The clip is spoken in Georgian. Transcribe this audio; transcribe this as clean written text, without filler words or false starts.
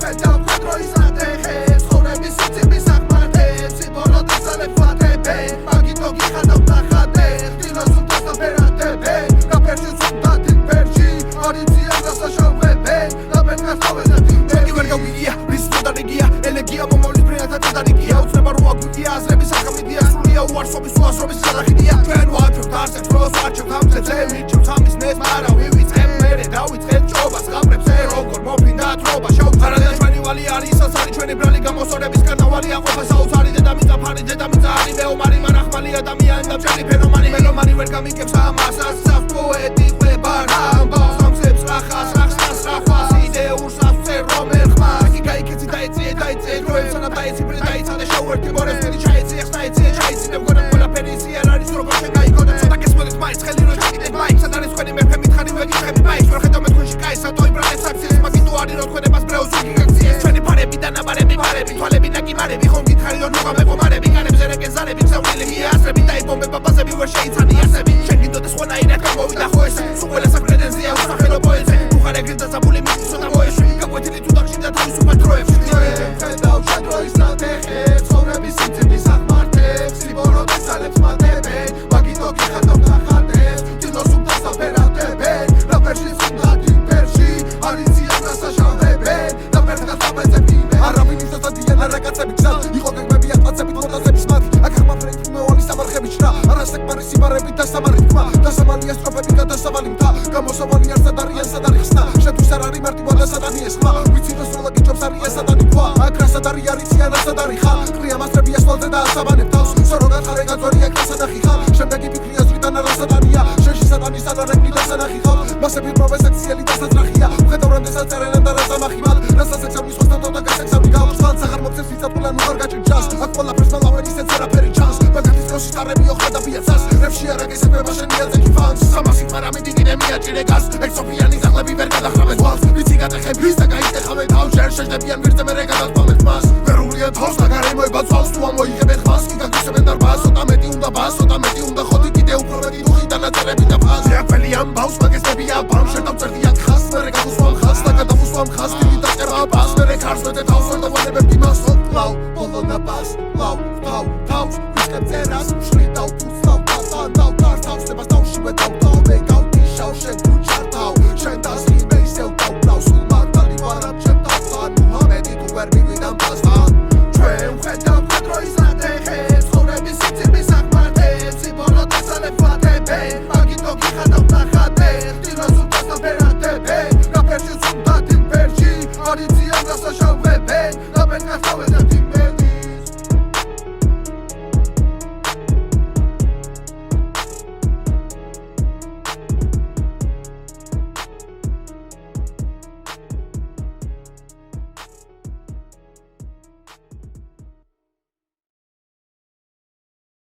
ხედავ ხედროის ატეხებს ცხოვრების სიძიმის აღმართებს სიბოროტე სალეფატებენ მაგითო გიხადავ ნახატებს დილოს უნდა საფერატებენ რაფერში ზუნდა თინფერში არიციან გასაშავებენ ლაპენ გასავედა თინფერში ვერ გავიგია რის ზუნდა რიგია ელეგია მომავლის ფრენათა წადარიგია უცნება რო აგვიგია აზრების ახამიდია სრულია უარსობის უასრობის გადახიდია ჩვენ ვაჩვევთ არსებს დროს ვაჩვევთ ამწებზე მირჩევთ ამის ნეს მარა ვივიწყებ მერე დავიწყებ ჭობას ღამრებს როგორ მოფრინდა თრობა შავთარადა ჩვენი ვალი არის ასარი ჩვენი ბრალი გამოსორების კარნავალი აყოფა საოცარი დედამიწა ფარი დედამიწა არის მეომარი მარახმალი ადამიანი და მჭელი ფენომანი მელომანი ვერ გამიგებს ამას ასწავს პოეტი ყვება რამბავს ამცებს რახას რახსნას რახვას იდეურს ასწერ რომელ ხმას იკაიქეცი დაეწიე დროებს სანამ დაეციფრე დაიცადე შაუერთი გორებს მერი ჩაეცი ახს დაეცი ჩაიცინებ გონებ ყველაფერი ისი არ არის როგორ შენ გაიგონებ ცოტა გესმოდეთ მაინც ხელი რო ჩაკიდეთ მაინც სად არის თქვენი მეფე მითხარი ვეგიხები მაინც ვერ ხედავ მე თქვენში კაი სატოი ბრალებს აქციეს მაგითო არის რო თქვენებას ბრეუს ვიგიქაქციეს ჩვენი ფარები და ნაბარები ფარები თვალები ნაკიმარები ხომ გითხარი რომ მოგამე ყომარები განებზე რეგეზარები მზევნილი მიასრები დაიბომბება ბაზები ვერ შეიცანი ასები შენ გინდოდეს ხონაირად გამოვიდა ხო ესე სულ ყველას აქვს პრეტენზია უსახელო პოეტზე თუ ხარ ეგრეთ დაზაბული მის ცოტა მოეშვი გაგვეთილი თუ დაგშინდა თავისუფალ დროებში ხედავ შადროის ნატეხებს ცხოვრების სიძიმის აღმართებს სიბოროტე სალებს მატებენ მაგითო გიხადავ ნახატებს დილოს უნდა საფერატებენ რაფერში ზუნდა თინფერში არიციან გასაშავებენ რაფერს გასავეძებ არავინ ისოსადიან არაკაცები გზად იყო გეგმები ატაცებით მოტაზების მათ აქ აღმაფრენით მეოალი სამარხები ჩრა არასაკმარი სიმარებით და სამარი თქმა დასამალია სტროფები გადასავალი მთა გამოსავალი არ სად არიან სად არის ხსნა შეთვის არ არის მარტივად და სად არის ხმა ვიცი რომ სრულად იჭობს არის ესადანი ქვა აქ რასად არის არიციან სად არის ხა ყრია მასრები ასფალტზე და ასაბანებ თავს სოროგად ხარ ეგაძვერია კასანახი ხა შემდეგი ფიქრია ზრიდან არასად არია შენში სატანის ანარეგლი და სანახი ხა მასები პროფესექციელი და საძრახია ხედავ რამდენსაც წერენ და რა სამახი მალ რასაც ეცავნის ხოსთან და გასექსავი გავს ხალ სახარ მოცებს იცატყულან უღარ გაჭირჭას აქ ყველაფერს მალავენ ისეთ სერაფერი ჩანს მაგათის დროში სტარები ოხრა და ბიაცას რებში არაგესებება შენი აზეთი ფანს სამასი მარამიდი კიდე მიაჭირე გას ექსოფიანი ზაღლები ვერ გადახრამეთ ვალს ვიცი გატეხების და გაიტეხავენ თავ ჯერ შეждებიან ვირზე მერე გადავთვალეთ მას ვერულია თავს და გარემოება ძვალს თუ ამოიღებენ ხმას კი გაგისებენ დარბას ცოტა მეტი უნდა ბას ცოტა მეტი უნდა ხოდი კიდე უფრო მეტი დუხი და ნაწერები და ფას შეაკველი ამბავს მაგესებია ბამ შერდავ წერდიან ხას მერე გადავუსვამ ხას და გადავუსვამ ხას დიდი დაწერა ბას მერე ქარს ვედე თავს ვერ დავანებებ იმას ლავ ბოლონა ბას ლავ თავს ვისკებ წერას შრიდავ ფუსავ დატანავ კარტავს დებას დავშივე დავდავ მე გავდიშავ შენ თუ ჩართავ შენ დასხიმე ისევ დავდავ სულ მართალი ვარ ამ ჩემ დავსანუ ამედი თუ ვერ მივიდამ პასთან ჩვენ ვხედავ ხედროის ატეხებს ცხოვრების სიძიმის აღმართებს სიბოროტე სალეფატებენ მაგითო გიხადავ ნახატებს დილოს უნდა საფერატებენ რაფერში ზუნდა თინფერში არიციან გასაშავებენ ლაპენ გასავედა